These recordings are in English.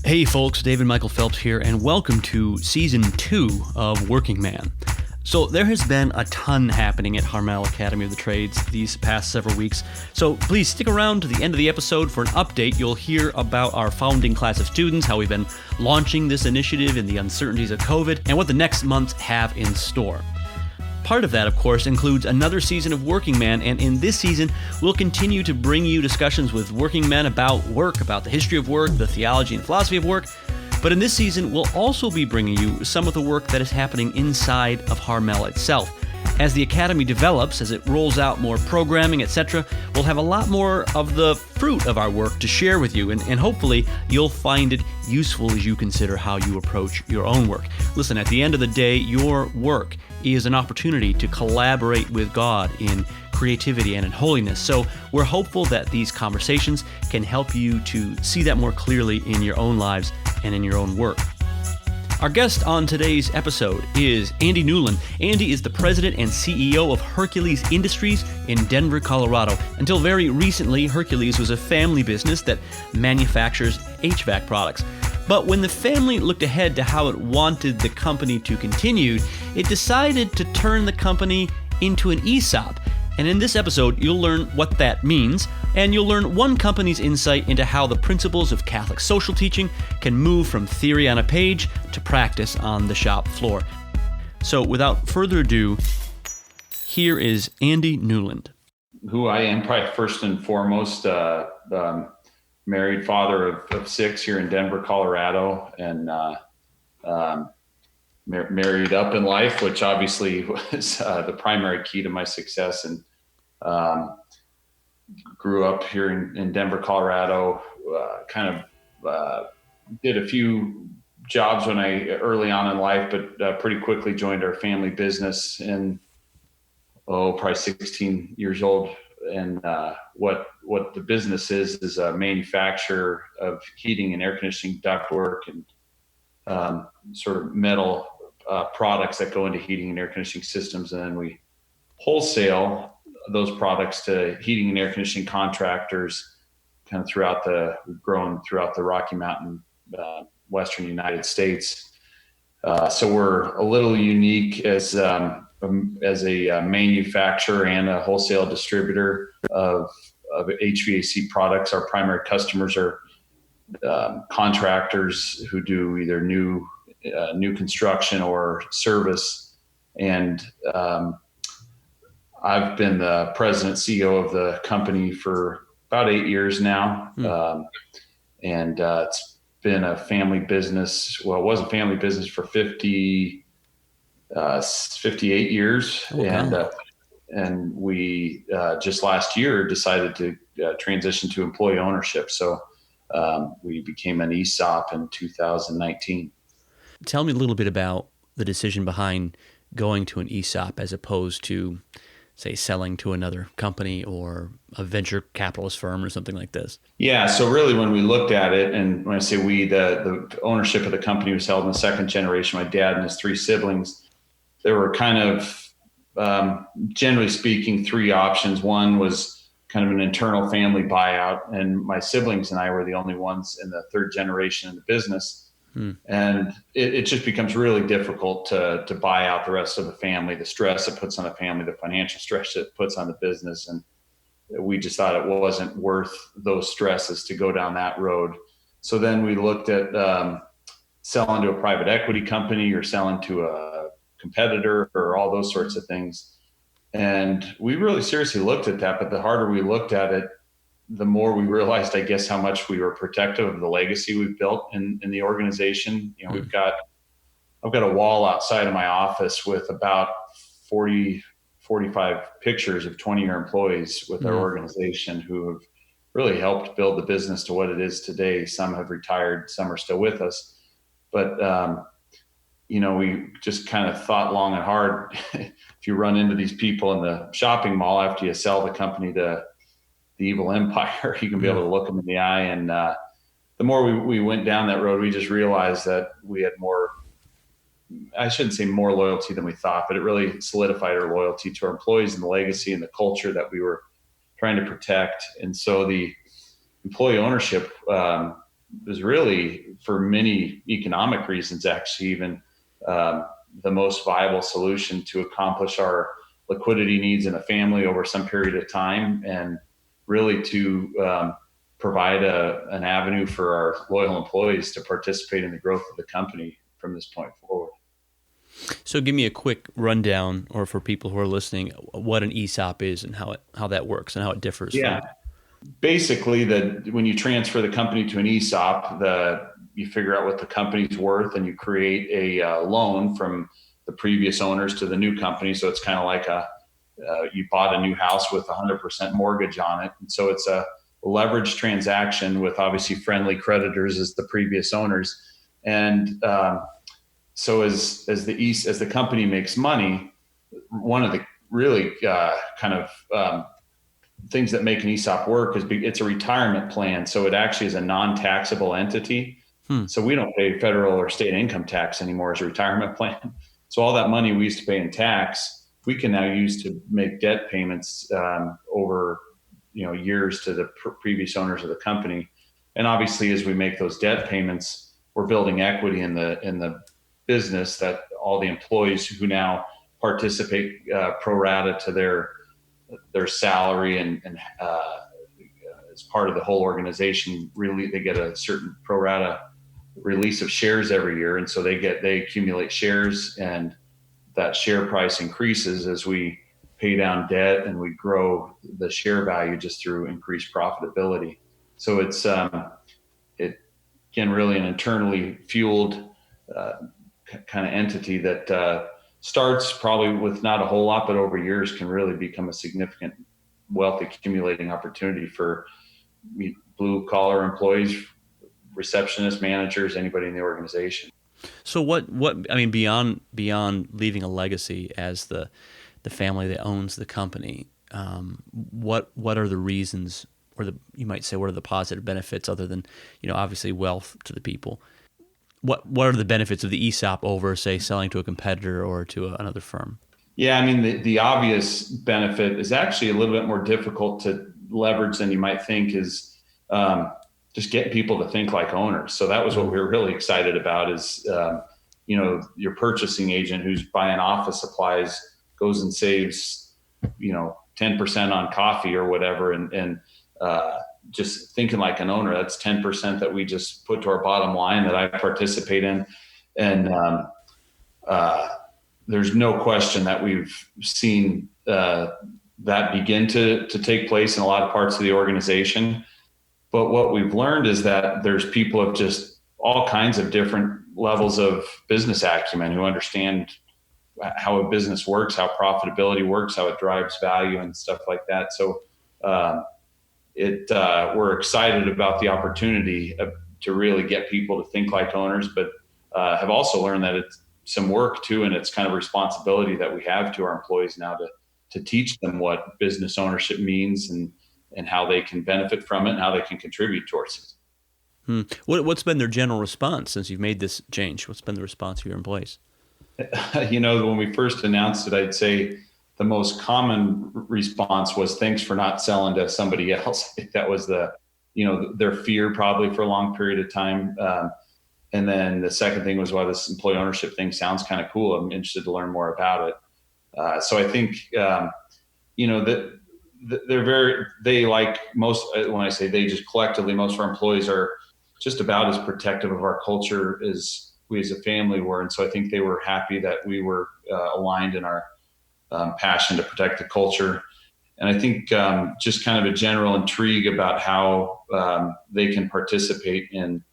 Hey folks, David Michael Phelps here, and welcome to Season 2 of Working Man. So there has been a ton happening at Harmel Academy of the Trades these past several weeks, so please stick around to the end of the episode for an update. You'll hear about our founding class of students, how we've been launching this initiative in the uncertainties of COVID, and what the next months have in store. Part of that, of course, includes another season of Working Man, and in this season, we'll continue to bring you discussions with working men about work, about the history of work, the theology and philosophy of work. But in this season, we'll also be bringing you some of the work that is happening inside of Harmel itself. As the Academy develops, as it rolls out more programming, etc., we'll have a lot more of the fruit of our work to share with you, and hopefully you'll find it useful as you consider how you approach your own work. Listen, at the end of the day, your work is an opportunity to collaborate with God in creativity and in holiness. So we're hopeful that these conversations can help you to see that more clearly in your own lives and in your own work. Our guest on today's episode is Andy Newland. Andy is the president and CEO of Hercules Industries in Denver, Colorado. Until very recently, Hercules was a family business that manufactures HVAC products. But when the family looked ahead to how it wanted the company to continue, it decided to turn the company into an ESOP. And in this episode, you'll learn what that means, and you'll learn one company's insight into how the principles of Catholic social teaching can move from theory on a page to practice on the shop floor. So without further ado, here is Andy Newland. Who I am, probably first and foremost, married father of six here in Denver, Colorado, and married up in life, which obviously was the primary key to my success. And grew up here in Denver, Colorado, did a few jobs early on in life, but pretty quickly joined our family business in, probably 16 years old. And what the business is a manufacturer of heating and air conditioning ductwork and sort of metal products that go into heating and air conditioning systems. And then we wholesale those products to heating and air conditioning contractors kind of we've grown throughout the Rocky Mountain, Western United States. So we're a little unique as a manufacturer and a wholesale distributor of HVAC products. Our primary customers are contractors who do either new construction or service. And I've been the president, CEO of the company for about 8 years now. And it's been a family business. Well, it was a family business for 58 years. Oh, wow. And we just last year decided to transition to employee ownership. So we became an ESOP in 2019. Tell me a little bit about the decision behind going to an ESOP as opposed to, say, selling to another company or a venture capitalist firm or something like this. Yeah. So really when we looked at it, and when I say we, the ownership of the company was held in the second generation, my dad and his three siblings. There were kind of, generally speaking, three options. One was kind of an internal family buyout, and my siblings and I were the only ones in the third generation in the business. And it just becomes really difficult to buy out the rest of the family, the stress it puts on the family, the financial stress it puts on the business. And we just thought it wasn't worth those stresses to go down that road. So then we looked at selling to a private equity company or selling to a competitor or all those sorts of things. And we really seriously looked at that, but the harder we looked at it, the more we realized, I guess, how much we were protective of the legacy we've built in the organization. You know, I've got a wall outside of my office with about 45 pictures of 20-year employees with our organization who have really helped build the business to what it is today. Some have retired, some are still with us, but we just kind of thought long and hard. If you run into these people in the shopping mall after you sell the company to the evil empire, you can be able to look them in the eye. And the more we went down that road, we just realized that we had more, I shouldn't say more loyalty than we thought, but it really solidified our loyalty to our employees and the legacy and the culture that we were trying to protect. And so the employee ownership is really, for many economic reasons, actually even the most viable solution to accomplish our liquidity needs in a family over some period of time, and really to provide an avenue for our loyal employees to participate in the growth of the company from this point forward. So give me a quick rundown, or for people who are listening, what an ESOP is and how that works and how it differs Yeah. from. Basically, when you transfer the company to an ESOP, you figure out what the company's worth, and you create a loan from the previous owners to the new company. So it's kind of like you bought a new house with 100% mortgage on it, and so it's a leveraged transaction with obviously friendly creditors as the previous owners. And so as the company makes money, one of the really kind of things that make an ESOP work is it's a retirement plan. So it actually is a non-taxable entity. So we don't pay federal or state income tax anymore as a retirement plan. So all that money we used to pay in tax, we can now use to make debt payments over years to the previous owners of the company. And obviously, as we make those debt payments, we're building equity in the business that all the employees who now participate pro rata to their salary and as part of the whole organization, really they get a certain pro rata release of shares every year, and so they accumulate shares, and that share price increases as we pay down debt and we grow the share value just through increased profitability. So it's again really an internally fueled kind of entity that starts probably with not a whole lot, but over years can really become a significant wealth accumulating opportunity for blue collar employees, receptionists, managers, anybody in the organization. So what I mean, beyond leaving a legacy as the family that owns the company, what are the reasons, or you might say, what are the positive benefits other than obviously wealth to the people? What are the benefits of the ESOP over, say, selling to a competitor or to another firm? Yeah, I mean, the obvious benefit is actually a little bit more difficult to leverage than you might think, is just getting people to think like owners. So that was what we were really excited about is, your purchasing agent who's buying office supplies goes and saves, 10% on coffee or whatever. And just thinking like an owner, that's 10% that we just put to our bottom line that I participate in. And there's no question that we've seen that begin to take place in a lot of parts of the organization. But what we've learned is that there's people of just all kinds of different levels of business acumen who understand how a business works, how profitability works, how it drives value and stuff like that. So we're excited about the opportunity to really get people to think like owners, but have also learned that it's some work too, and it's kind of responsibility that we have to our employees now to teach them what business ownership means and how they can benefit from it and how they can contribute towards it. What's been their general response since you've made this change? What's been the response of your employees? When we first announced it, I'd say the most common response was thanks for not selling to somebody else. I think that was their fear probably for a long period of time. And then the second thing was, this employee ownership thing sounds kind of cool. I'm interested to learn more about it. So I think, that they like most, when I say they, just collectively, most of our employees are just about as protective of our culture as we as a family were. And so I think they were happy that we were aligned in our passion to protect the culture. And I think just kind of a general intrigue about how they can participate in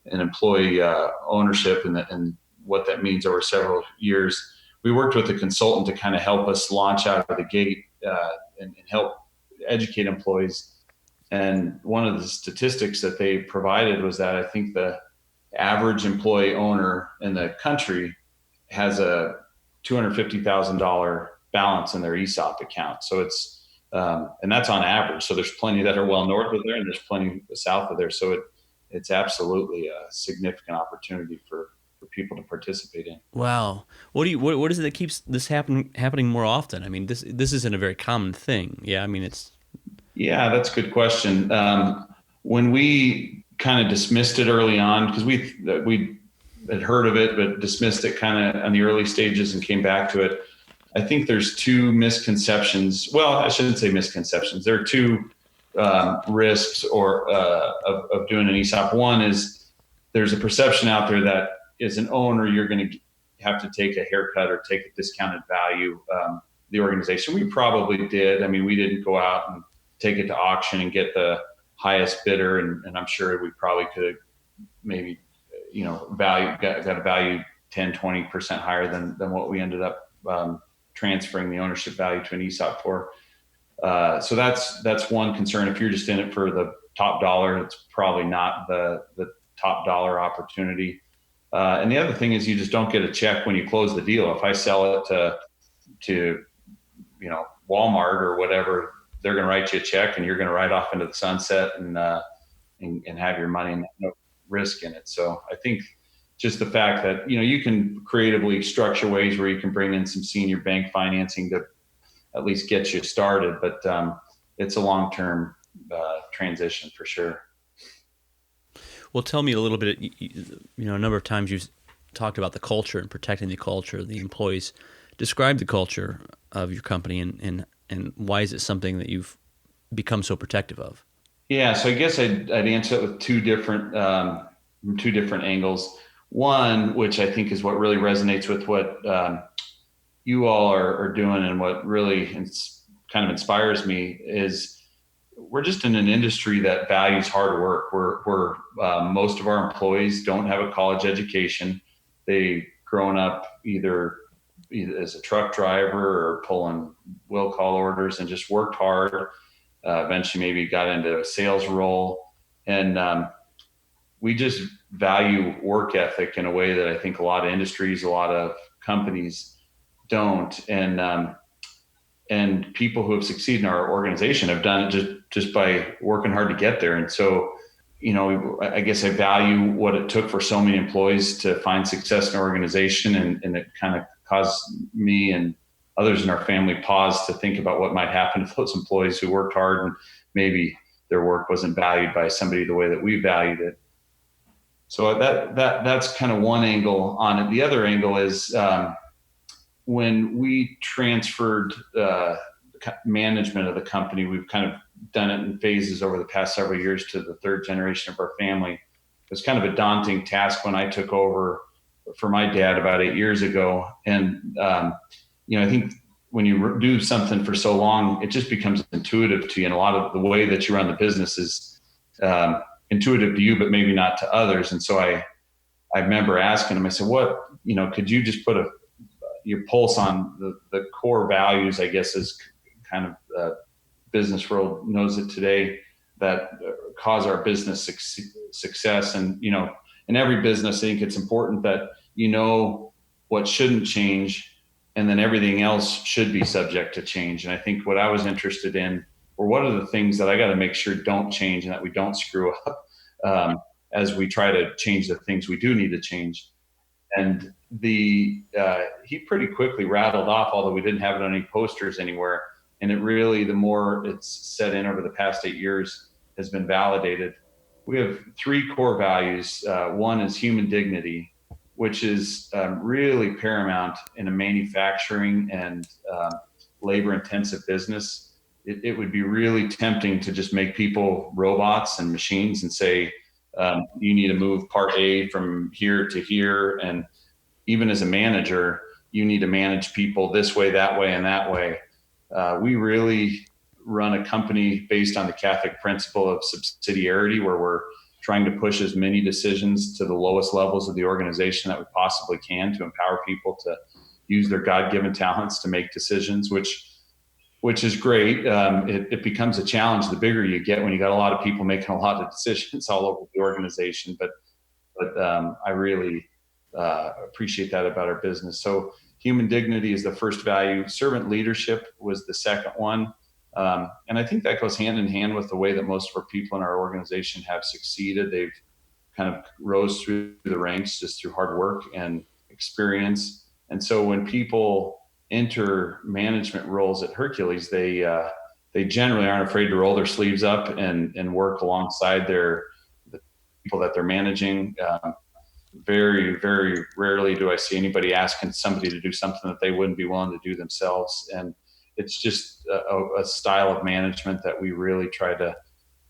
employee ownership and what that means over several years. We worked with a consultant to kind of help us launch out of the gate and help educate employees. And one of the statistics that they provided was that I think the average employee owner in the country has a $250,000 balance in their ESOP account. So it's, and that's on average. So there's plenty that are well north of there and there's plenty south of there. So it's absolutely a significant opportunity for people to participate in. Wow. What is it that keeps this happening more often? I mean, this isn't a very common thing. Yeah. I mean, Yeah, that's a good question. When we kind of dismissed it early on because we had heard of it, but dismissed it kind of on the early stages and came back to it. I think there's two misconceptions. Well, I shouldn't say misconceptions. There are two risks of doing an ESOP. One is there's a perception out there that as an owner, you're going to have to take a haircut or take a discounted value. The organization, we probably did. I mean, we didn't go out and take it to auction and get the highest bidder. And I'm sure we probably could have maybe, got a value 10, 20% higher than what we ended up transferring the ownership value to an ESOP for. So that's one concern. If you're just in it for the top dollar, it's probably not the top dollar opportunity. And the other thing is you just don't get a check when you close the deal. If I sell it to Walmart or whatever, they're going to write you a check and you're going to ride off into the sunset and have your money and no risk in it. So I think just the fact that, you can creatively structure ways where you can bring in some senior bank financing to at least get you started, but it's a long-term transition for sure. Well, tell me a little bit, a number of times you've talked about the culture and protecting the culture of the employees. Describe the culture of your company and why is it something that you've become so protective of? Yeah, so I guess I'd answer it with two different angles. One, which I think is what really resonates with what you all are doing and what really kind of inspires me is we're just in an industry that values hard work. We're most of our employees don't have a college education. They've grown up either as a truck driver or pulling will call orders and just worked hard. Eventually maybe got into a sales role. And we just value work ethic in a way that I think a lot of industries, a lot of companies don't. And people who have succeeded in our organization have done it just by working hard to get there. And so, I guess I value what it took for so many employees to find success in our organization. And it kind of caused me and others in our family pause to think about what might happen to those employees who worked hard and maybe their work wasn't valued by somebody the way that we valued it. So that's kind of one angle on it. The other angle is when we transferred management of the company, we've kind of done it in phases over the past several years to the third generation of our family. It was kind of a daunting task when I took over for my dad about 8 years ago. And, I think when you do something for so long, it just becomes intuitive to you. And a lot of the way that you run the business is intuitive to you, but maybe not to others. And so I remember asking him, I said, could you just put your pulse on the core values, I guess, is kind of the business world knows it today, that cause our business success. And, in every business, I think it's important that what shouldn't change, and then everything else should be subject to change. And I think what I was interested in were what are the things that I got to make sure don't change and that we don't screw up as we try to change the things we do need to change. And he pretty quickly rattled off, although we didn't have it on any posters anywhere. And it really, the more it's set in over the past 8 years, has been validated. We have 3 core values. One is human dignity, which is really paramount in a manufacturing and labor-intensive business. It would be really tempting to just make people robots and machines and say, you need to move part A from here to here. And even as a manager, you need to manage people this way, that way, and that way. We really run a company based on the Catholic principle of subsidiarity, where we're trying to push as many decisions to the lowest levels of the organization that we possibly can to empower people to use their God-given talents to make decisions, which is great. It becomes a challenge the bigger you get when you got a lot of people making a lot of decisions all over the organization. But I really appreciate that about our business. So human dignity is the first value. Servant leadership was the second one. And I think that goes hand in hand with the way that most of our people in our organization have succeeded. They've kind of rose through the ranks just through hard work and experience. And so when people enter management roles at Hercules, they generally aren't afraid to roll their sleeves up and work alongside people that they're managing. Very, very rarely do I see anybody asking somebody to do something that they wouldn't be willing to do themselves. And it's just a style of management that we really try to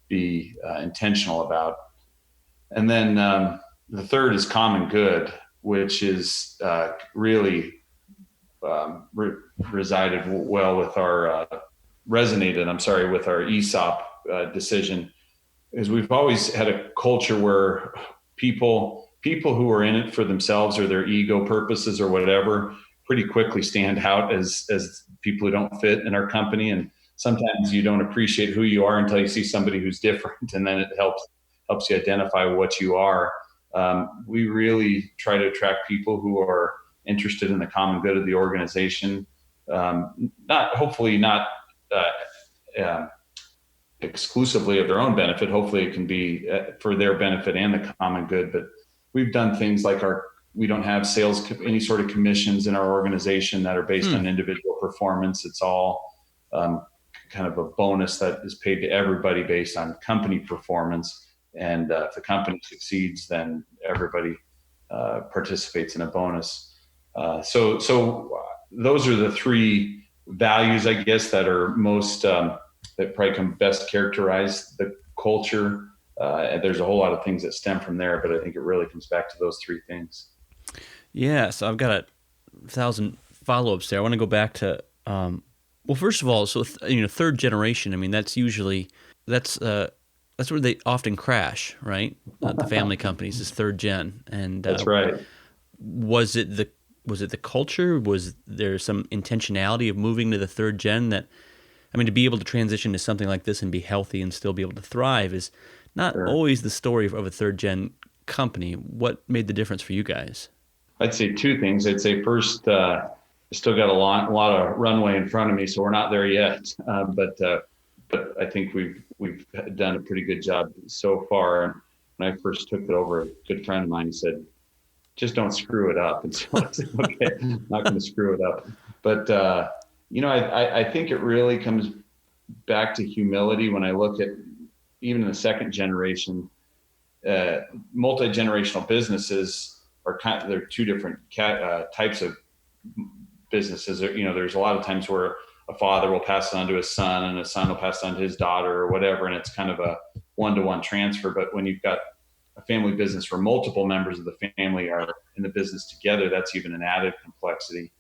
be intentional about. And then the third is common good, which is really resided well with our resonated, with our ESOP decision, is we've always had a culture where people who are in it for themselves or their ego purposes or whatever pretty quickly stand out as people who don't fit in our company. And sometimes you don't appreciate who you are until you see somebody who's different, and then it helps you identify what you are. We really try to attract people who are interested in the common good of the organization. Hopefully not exclusively of their own benefit. Hopefully it can be for their benefit and the common good. But we've done things like we don't have any sort of commissions in our organization that are based on individual performance. It's all kind of a bonus that is paid to everybody based on company performance. And if the company succeeds, then everybody participates in a bonus. So those are the three values, I guess, that are most that probably can best characterize the culture. And there's a whole lot of things that stem from there, but I think it really comes back to those three things. Yeah, so I've got 1,000 follow-ups there. I want to go back to, well, first of all, so third generation. I mean, that's where they often crash, right? The family companies is third gen, and that's right. Was it the culture? Was there some intentionality of moving to the third gen to be able to transition to something like this and be healthy and still be able to thrive is not always the story of a third gen company. What made the difference for you guys? I'd say two things. I'd say first, I still got a lot of runway in front of me, so we're not there yet. But I think we've done a pretty good job so far. When I first took it over, a good friend of mine, he said, "Just don't screw it up." And so I said, "Okay, I'm not going to screw it up." But I think it really comes back to humility. When I look at even the second generation, multi-generational businesses they're two different types of businesses. There's a lot of times where a father will pass it on to his son and a son will pass it on to his daughter or whatever. And it's kind of a one-to-one transfer. But when you've got a family business where multiple members of the family are in the business together, that's even an added complexity.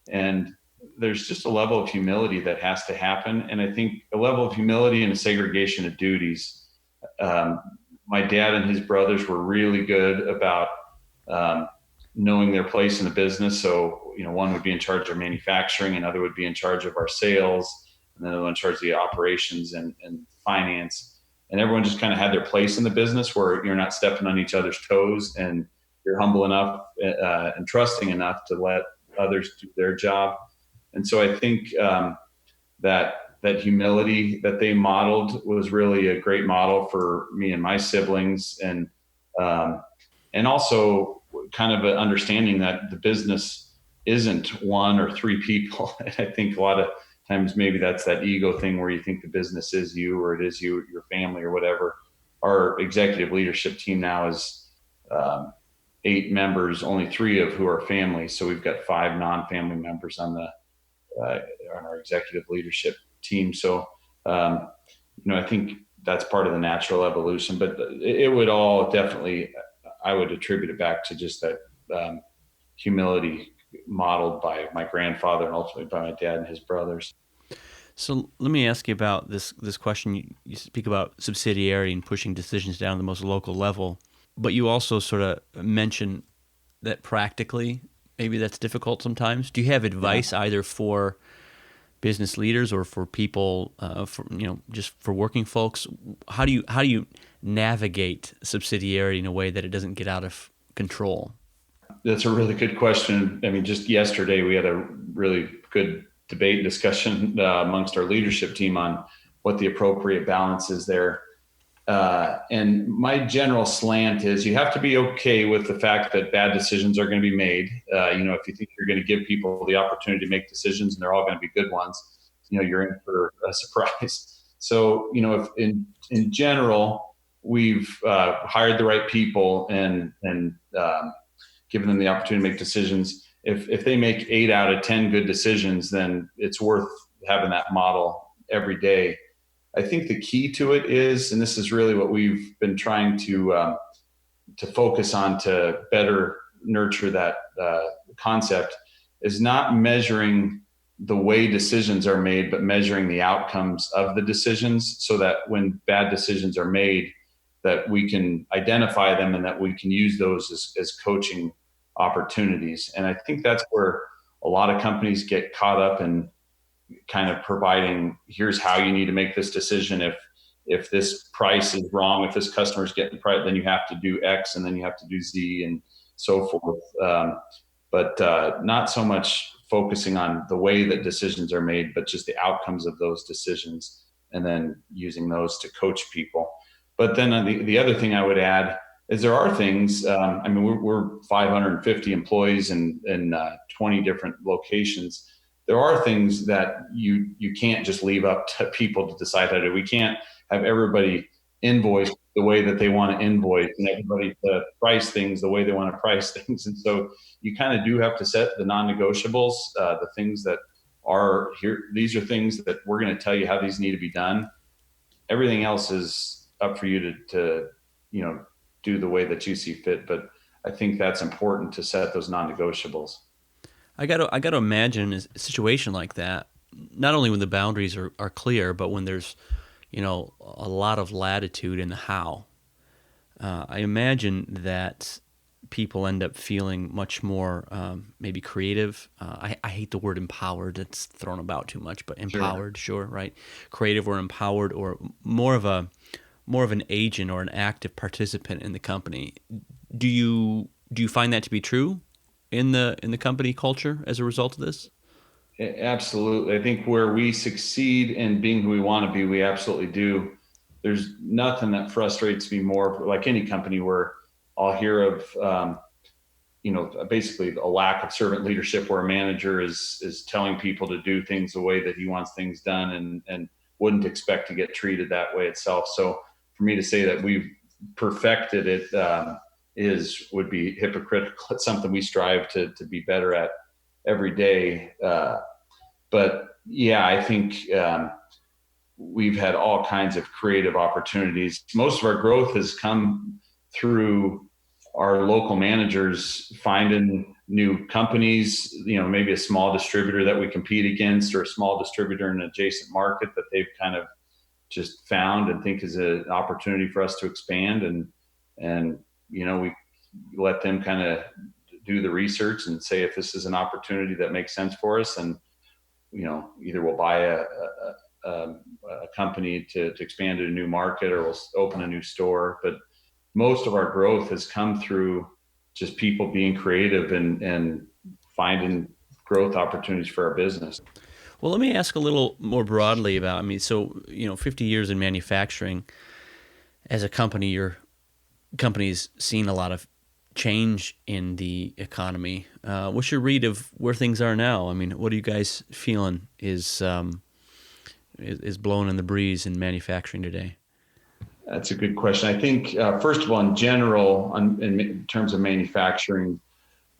And there's just a level of humility that has to happen. And I think a level of humility and a segregation of duties. My dad and his brothers were really good about knowing their place in the business. So, one would be in charge of manufacturing, another would be in charge of our sales, and then another one in charge of the operations and finance. And everyone just kind of had their place in the business where you're not stepping on each other's toes, and you're humble enough and trusting enough to let others do their job. And so I think that humility that they modeled was really a great model for me and my siblings, and also kind of an understanding that the business isn't one or three people. And I think a lot of times maybe that's that ego thing where you think the business is you, or it is you, your family, or whatever. Our executive leadership team now is 8 members, only 3 of who are family. So we've got 5 non-family members on our executive leadership team. So, I think that's part of the natural evolution, but it would all definitely, I would attribute it back to just that humility modeled by my grandfather and ultimately by my dad and his brothers. So let me ask you about this question. You speak about subsidiarity and pushing decisions down to the most local level, but you also sort of mention that practically maybe that's difficult sometimes. Do you have advice either for business leaders or for people, just for working folks? How do you navigate subsidiarity in a way that it doesn't get out of control? That's a really good question. I mean, just yesterday we had a really good debate discussion amongst our leadership team on what the appropriate balance is there. And my general slant is you have to be okay with the fact that bad decisions are going to be made. If you think you're going to give people the opportunity to make decisions and they're all going to be good ones, you're in for a surprise. So, if in general, we've hired the right people and given them the opportunity to make decisions. If they make 8 out of 10 good decisions, then it's worth having that model every day. I think the key to it is, and this is really what we've been trying to focus on to better nurture that concept, is not measuring the way decisions are made, but measuring the outcomes of the decisions, so that when bad decisions are made, that we can identify them and that we can use those as coaching opportunities. And I think that's where a lot of companies get caught up in kind of providing, here's how you need to make this decision. If this price is wrong, if this customer's getting price, then you have to do X, and then you have to do Z, and so forth. But not so much focusing on the way that decisions are made, but just the outcomes of those decisions, and then using those to coach people. But then the other thing I would add is there are things, I mean, we're 550 employees in 20 different locations. There are things that you can't just leave up to people to decide how to do. We can't have everybody invoice the way that they want to invoice, and everybody to price things the way they want to price things. And so you kind of do have to set the non-negotiables, the things that are here. These are things that we're going to tell you how these need to be done. Everything else is up for you to do the way that you see fit. But I think that's important to set those non-negotiables. I got to imagine a situation like that, not only when the boundaries are clear, but when there's a lot of latitude in the how. I imagine that people end up feeling much more maybe creative. I hate the word empowered. It's thrown about too much, but empowered, sure, right? Creative or empowered, or more of an agent or an active participant in the company. Do you find that to be true in the company culture as a result of this? Absolutely. I think where we succeed in being who we want to be, we absolutely do. There's nothing that frustrates me more, like any company, where I'll hear of, basically a lack of servant leadership, where a manager is telling people to do things the way that he wants things done, and wouldn't expect to get treated that way itself. So for me to say that we've perfected it would be hypocritical. It's something we strive to be better at every day. But yeah, I think we've had all kinds of creative opportunities. Most of our growth has come through our local managers finding new companies, maybe a small distributor that we compete against, or a small distributor in an adjacent market that they've kind of just found and think is an opportunity for us to expand. And we let them kind of do the research and say, if this is an opportunity that makes sense for us, and either we'll buy a company to expand to a new market, or we'll open a new store. But most of our growth has come through just people being creative and finding growth opportunities for our business. Well, let me ask a little more broadly about, 50 years in manufacturing. As a company, your company's seen a lot of change in the economy. What's your read of where things are now? I mean, what are you guys feeling is blowing in the breeze in manufacturing today? That's a good question. I think, first of all, in general, in terms of manufacturing,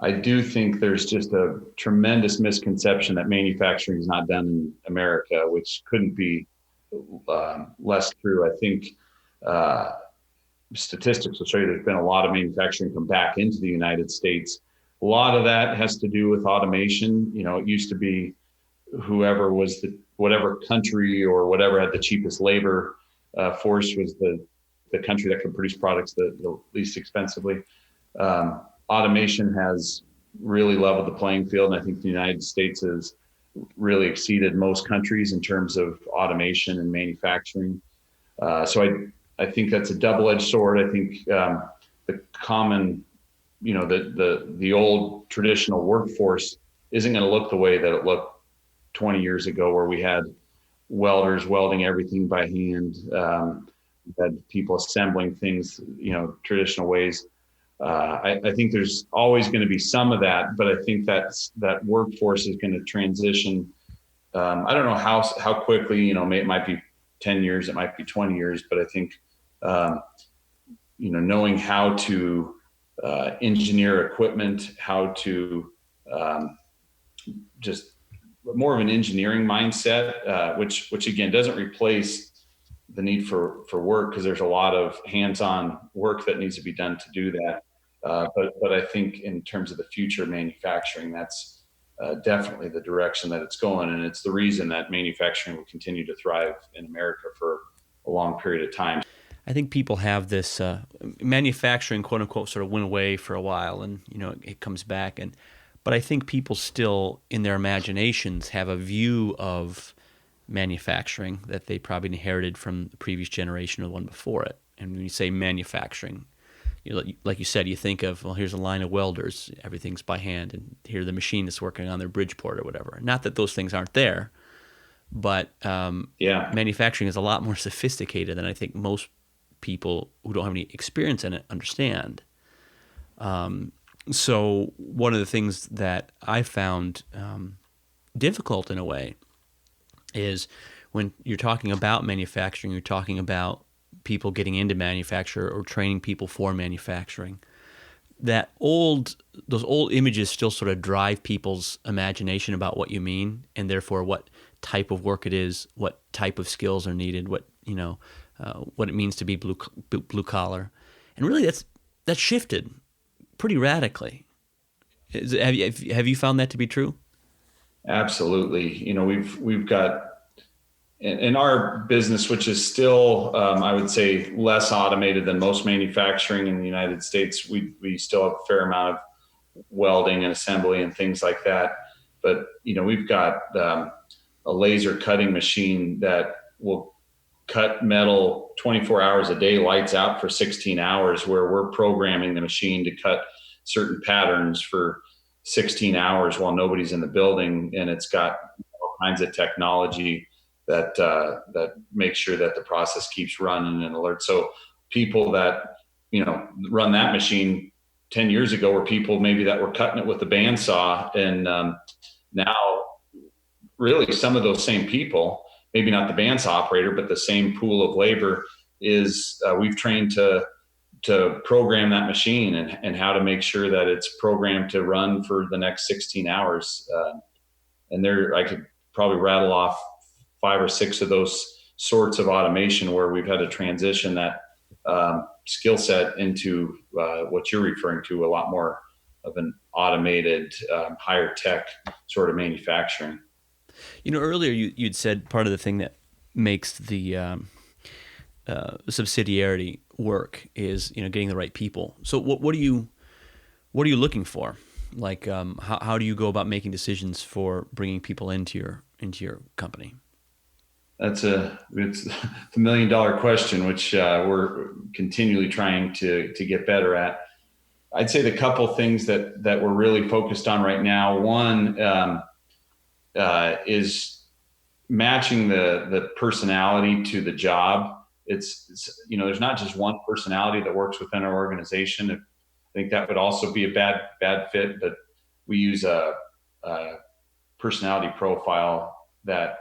I do think there's just a tremendous misconception that manufacturing is not done in America, which couldn't be less true. I think statistics will show you there's been a lot of manufacturing come back into the United States. A lot of that has to do with automation. It used to be whoever was whatever country or whatever had the cheapest labor force was the country that could produce products the least expensively. Automation has really leveled the playing field, and I think the United States has really exceeded most countries in terms of automation and manufacturing. So I think that's a double-edged sword. I think the common, the old traditional workforce isn't going to look the way that it looked 20 years ago, where we had welders welding everything by hand, had people assembling things, traditional ways. I think there's always going to be some of that, but I think that workforce is going to transition. I don't know how quickly, it might be 10 years, it might be 20 years, but I think knowing how to engineer equipment, how to just more of an engineering mindset, which again doesn't replace the need for work, because there's a lot of hands-on work that needs to be done to do that. But I think in terms of the future of manufacturing, that's definitely the direction that it's going, and it's the reason that manufacturing will continue to thrive in America for a long period of time. I think people have this manufacturing, quote unquote, sort of went away for a while, and it comes back. But I think people still, in their imaginations, have a view of manufacturing that they probably inherited from the previous generation or the one before it. And when you say manufacturing, like you said, you think of, well, here's a line of welders, everything's by hand, and here the machinist working on their Bridgeport or whatever. Not that those things aren't there, but manufacturing is a lot more sophisticated than I think most people who don't have any experience in it understand. So one of the things that I found difficult in a way is when you're talking about manufacturing, you're talking about people getting into manufacture or training people for manufacturing. Those old images still sort of drive people's imagination about what you mean, and therefore what type of work it is, what type of skills are needed, what it means to be blue collar, and really that's shifted pretty radically. Have you found that to be true? Absolutely. We've got in our business, which is still, I would say, less automated than most manufacturing in the United States. We still have a fair amount of welding and assembly and things like that. But we've got a laser cutting machine that will cut metal 24 hours a day, lights out for 16 hours, where we're programming the machine to cut certain patterns for 16 hours while nobody's in the building. And it's got all kinds of technology that makes sure that the process keeps running and alert. So people that, run that machine 10 years ago were people maybe that were cutting it with a bandsaw. And now really some of those same people, maybe not the bandsaw operator, but the same pool of labor is we've trained to program that machine and how to make sure that it's programmed to run for the next 16 hours. And I could probably rattle off 5 or 6 of those sorts of automation where we've had to transition that skill set into what you're referring to, a lot more of an automated, higher tech sort of manufacturing. Earlier you'd said part of the thing that makes the subsidiarity work is getting the right people. So what are you looking for? Like how do you go about making decisions for bringing people into your company? It's a $1 million question, which we're continually trying to get better at. I'd say the couple things that we're really focused on right now. One is matching the personality to the job. It's there's not just one personality that works within our organization. I think that would also be a bad fit, but we use a personality profile that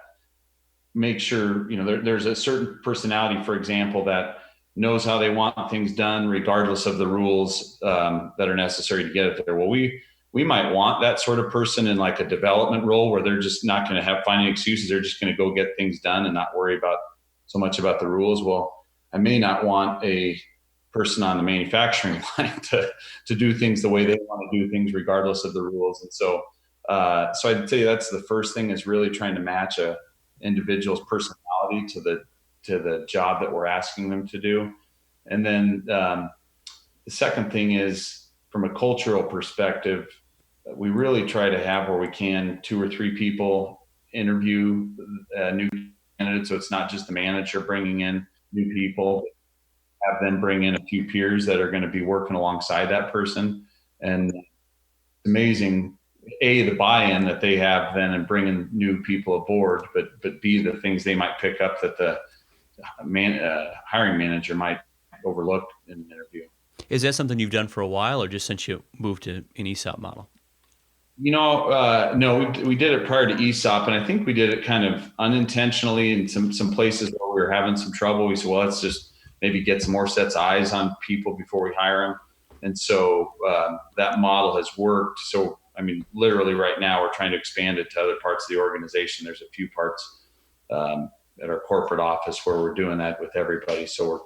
make sure, there's a certain personality, for example, that knows how they want things done regardless of the rules that are necessary to get it there. Well, we might want that sort of person in like a development role where they're just not going to find any excuses. They're just going to go get things done and not worry about so much about the rules. Well, I may not want a person on the manufacturing line to do things the way they want to do things regardless of the rules. And so I'd say that's the first thing, is really trying to match a individual's personality to the job that we're asking them to do. And then the second thing is, from a cultural perspective, we really try to have, where we can, 2 or 3 people interview new candidates. So it's not just the manager bringing in new people, have them bring in a few peers that are going to be working alongside that person. And it's amazing, A, the buy-in that they have then in bringing new people aboard, but B, the things they might pick up that the hiring manager might overlook in an interview. Is that something you've done for a while, or just since you moved to an ESOP model? No, we did it prior to ESOP, and I think we did it kind of unintentionally in some places where we were having some trouble. We said, well, let's just maybe get some more sets of eyes on people before we hire them. And so that model has worked. So, I mean, literally right now we're trying to expand it to other parts of the organization. There's a few parts at our corporate office where we're doing that with everybody. So we're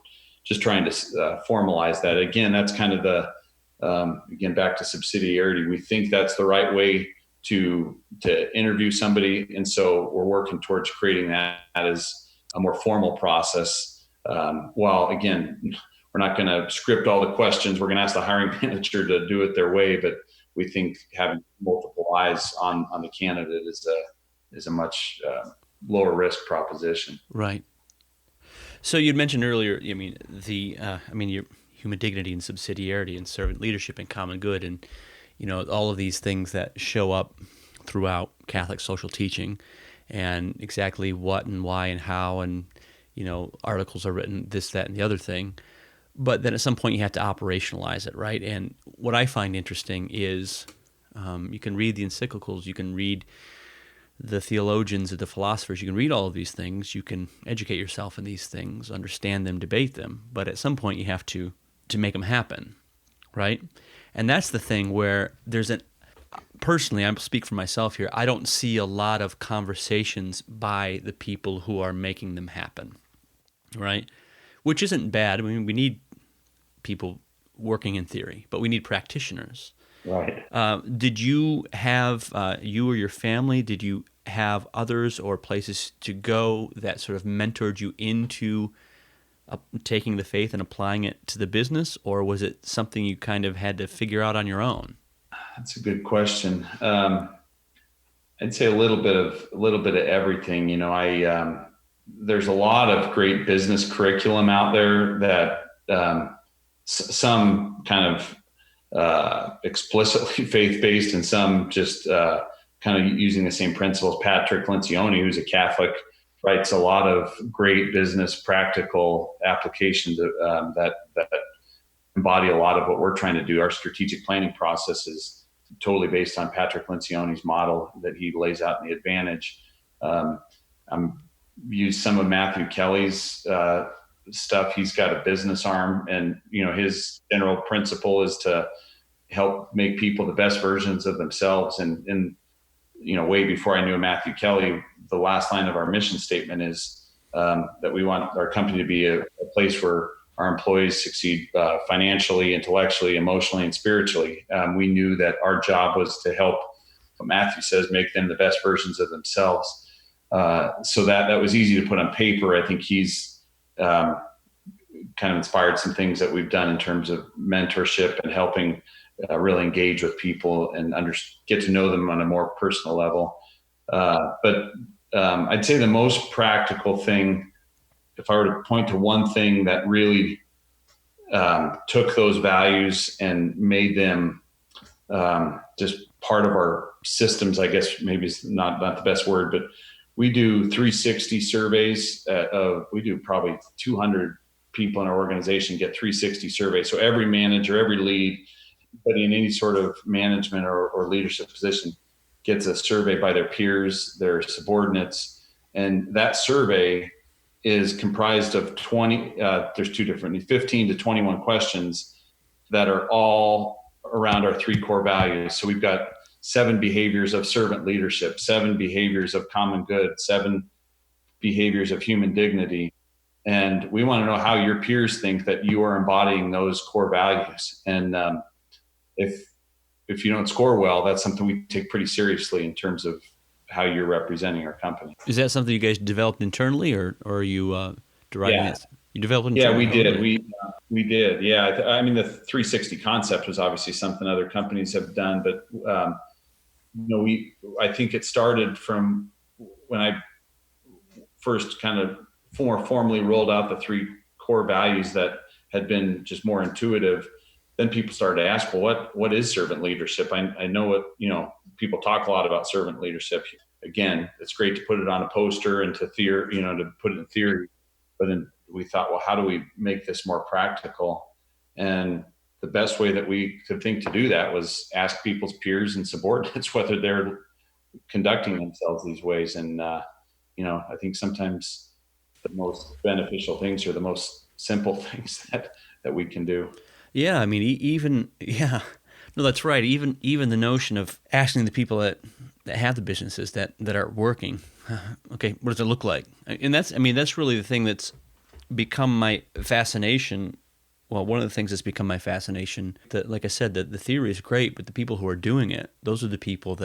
just trying to formalize that. Again, that's kind of the, again, back to subsidiarity. We think that's the right way to interview somebody. And so we're working towards creating that as a more formal process. While again, we're not going to script all the questions. We're going to ask the hiring manager to do it their way, but we think having multiple eyes on the candidate is a much lower risk proposition. Right. So you'd mentioned earlier, your human dignity and subsidiarity and servant leadership and common good, and all of these things that show up throughout Catholic social teaching, and exactly what and why and how, and articles are written, this, that, and the other thing. But then at some point you have to operationalize it, right? And what I find interesting is you can read the encyclicals, you can read the theologians, the philosophers, you can read all of these things, you can educate yourself in these things, understand them, debate them, but at some point you have to make them happen, right? And that's the thing where personally, I speak for myself here, I don't see a lot of conversations by the people who are making them happen, right? Which isn't bad. I mean, we need people working in theory, but we need practitioners. Right. Did you have, you or your family, did you have others or places to go that sort of mentored you into taking the faith and applying it to the business, or was it something you kind of had to figure out on your own? That's a good question. I'd say a little bit of everything. There's a lot of great business curriculum out there that some kind of explicitly faith-based and some just kind of using the same principles. Patrick Lencioni, who's a Catholic, writes a lot of great business practical applications that embody a lot of what we're trying to do. Our strategic planning process is totally based on Patrick Lencioni's model that he lays out in The Advantage. I'm used some of Matthew Kelly's stuff. He's got a business arm, and his general principle is to help make people the best versions of themselves. And way before I knew Matthew Kelly, the last line of our mission statement is that we want our company to be a place where our employees succeed financially, intellectually, emotionally, and spiritually. We knew that our job was to help, what Matthew says, make them the best versions of themselves. So that was easy to put on paper. I think he's kind of inspired some things that we've done in terms of mentorship and helping really engage with people and get to know them on a more personal level. But I'd say the most practical thing, if I were to point to one thing that really took those values and made them just part of our systems, I guess maybe it's not the best word, but we do 360 surveys. We do probably 200 people in our organization get 360 surveys. So every manager, every lead, anybody in any sort of management or leadership position gets a survey by their peers, their subordinates. And that survey is comprised of 15 to 21 questions that are all around our three core values. So we've got 7 behaviors of servant leadership, 7 behaviors of common good, 7 behaviors of human dignity. And we want to know how your peers think that you are embodying those core values. And if you don't score well, that's something we take pretty seriously in terms of how you're representing our company. Is that something you guys developed internally, or are you deriving it? You developed internally? Yeah, we did. We did. Yeah. I mean, the 360 concept was obviously something other companies have done, but I think it started from when I first kind of more formally rolled out the 3 core values that had been just more intuitive. Then people started to ask, well, what is servant leadership? I know what, people talk a lot about servant leadership. Again, it's great to put it on a poster and to put it in theory, but then we thought, well, how do we make this more practical? And the best way that we could think to do that was ask people's peers and subordinates whether they're conducting themselves these ways. And, I think sometimes the most beneficial things are the most simple things that we can do. Yeah, I mean, no, that's right. Even the notion of asking the people that have the businesses that are working, okay, what does it look like? And that's really the thing that's become my fascination. Well, one of the things that's become my fascination, that, like I said, that the theory is great, but the people who are doing it, those are the people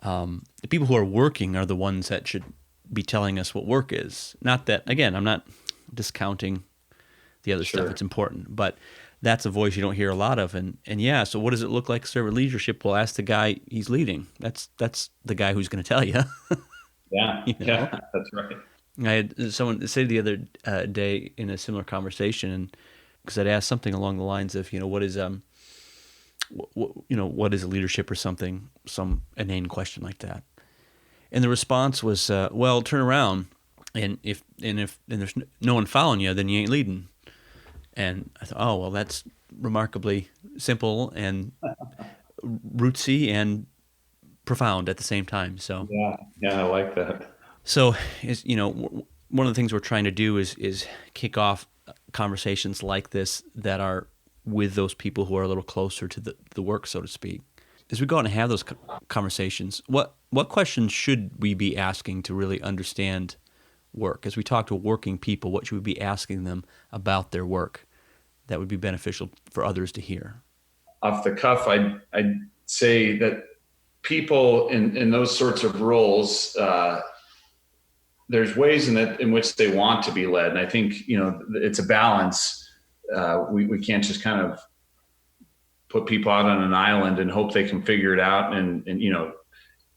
who are working are the ones that should be telling us what work is. Not that, again, I'm not discounting the other stuff. It's important, but that's a voice you don't hear a lot of. And yeah, so what does it look like servant leadership? Well, ask the guy he's leading. That's the guy who's going to tell you. Yeah, yeah, that's right. I had someone say the other day in a similar conversation, and because I'd asked something along the lines of, what is what is leadership or something, some inane question like that, and the response was, well, turn around, and if there's no one following you, then you ain't leading. And I thought, oh, well, that's remarkably simple and rootsy and profound at the same time. So yeah, I like that. So, one of the things we're trying to do is kick off conversations like this that are with those people who are a little closer to the work, so to speak. As we go out and have those conversations, what questions should we be asking to really understand work? As we talk to working people, what should we be asking them about their work that would be beneficial for others to hear? Off the cuff, I'd say that people in those sorts of roles, there's ways in which they want to be led. And I think, it's a balance. We can't just kind of put people out on an island and hope they can figure it out and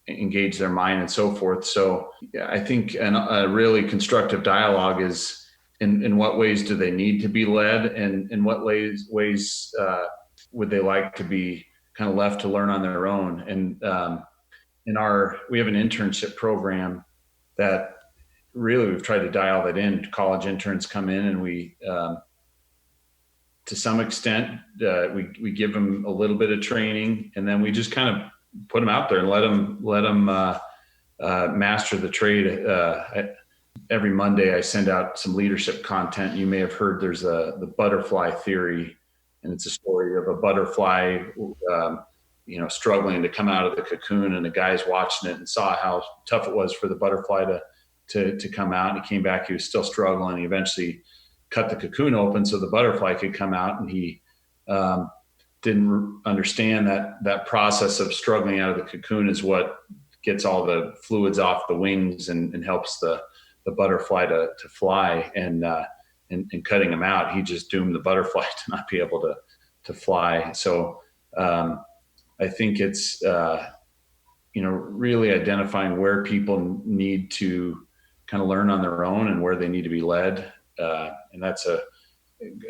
engage their mind and so forth. So yeah, I think a really constructive dialogue is in what ways do they need to be led, and in what ways would they like to be kind of left to learn on their own. And we have an internship program that really we've tried to dial that in. College interns come in, and we, to some extent, we give them a little bit of training, and then we just kind of put them out there and let them master the trade. Every Monday I send out some leadership content. You may have heard there's the butterfly theory, and it's a story of a butterfly, struggling to come out of the cocoon, and the guy's watching it and saw how tough it was for the butterfly to come out. And he came back, he was still struggling. He eventually cut the cocoon open so the butterfly could come out, and he didn't understand that process of struggling out of the cocoon is what gets all the fluids off the wings and helps the butterfly to fly. And cutting him out, he just doomed the butterfly to not be able to fly. So I think it's really identifying where people need to kind of learn on their own and where they need to be led. And that's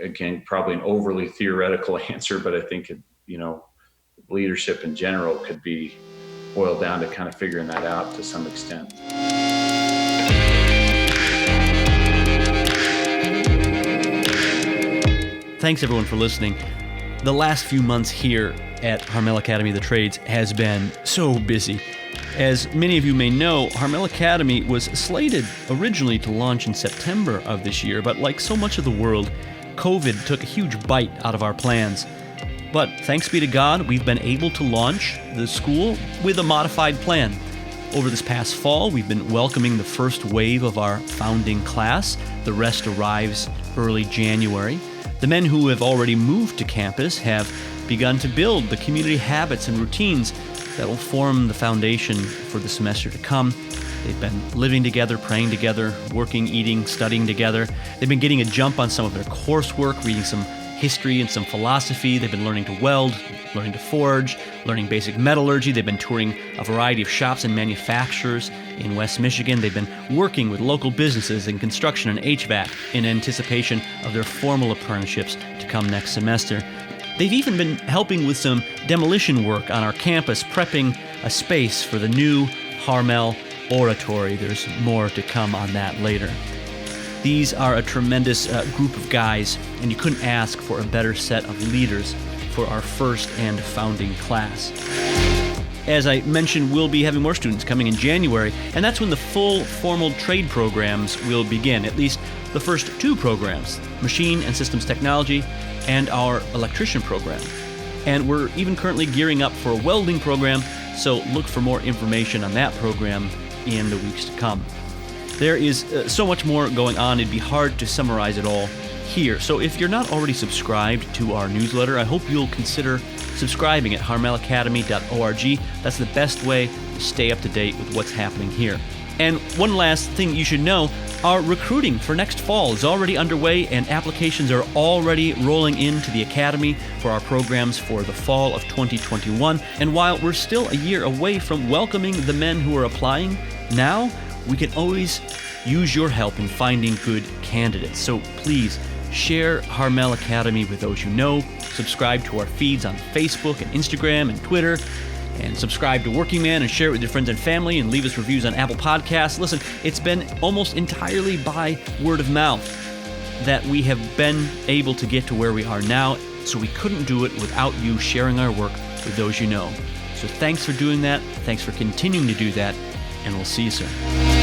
again, probably an overly theoretical answer, but I think leadership in general could be boiled down to kind of figuring that out to some extent. Thanks everyone for listening. The last few months here at Harmel Academy of the Trades has been so busy. As many of you may know, Harmel Academy was slated originally to launch in September of this year, but like so much of the world, COVID took a huge bite out of our plans. But thanks be to God, we've been able to launch the school with a modified plan. Over this past fall, we've been welcoming the first wave of our founding class. The rest arrives early January. The men who have already moved to campus have begun to build the community habits and routines that will form the foundation for the semester to come. They've been living together, praying together, working, eating, studying together. They've been getting a jump on some of their coursework, reading some history and some philosophy. They've been learning to weld, learning to forge, learning basic metallurgy. They've been touring a variety of shops and manufacturers in West Michigan. They've been working with local businesses in construction and HVAC in anticipation of their formal apprenticeships to come next semester. They've even been helping with some demolition work on our campus, prepping a space for the new Harmel Oratory. There's more to come on that later. These are a tremendous group of guys, and you couldn't ask for a better set of leaders for our first and founding class. As I mentioned, we'll be having more students coming in January, and that's when the full formal trade programs will begin, at least the first 2 programs, Machine and Systems Technology and our Electrician program. And we're even currently gearing up for a welding program, so look for more information on that program in the weeks to come. There is so much more going on, it'd be hard to summarize it all here. So if you're not already subscribed to our newsletter, I hope you'll consider subscribing at harmelacademy.org. That's the best way to stay up to date with what's happening here. And one last thing you should know, our recruiting for next fall is already underway and applications are already rolling into the Academy for our programs for the fall of 2021. And while we're still a year away from welcoming the men who are applying, now we can always use your help in finding good candidates. So please share Harmel Academy with those you know, subscribe to our feeds on Facebook and Instagram and Twitter, and subscribe to Working Man and share it with your friends and family and leave us reviews on Apple Podcasts. Listen, it's been almost entirely by word of mouth that we have been able to get to where we are now, so we couldn't do it without you sharing our work with those you know. So thanks for doing that, thanks for continuing to do that, and we'll see you soon.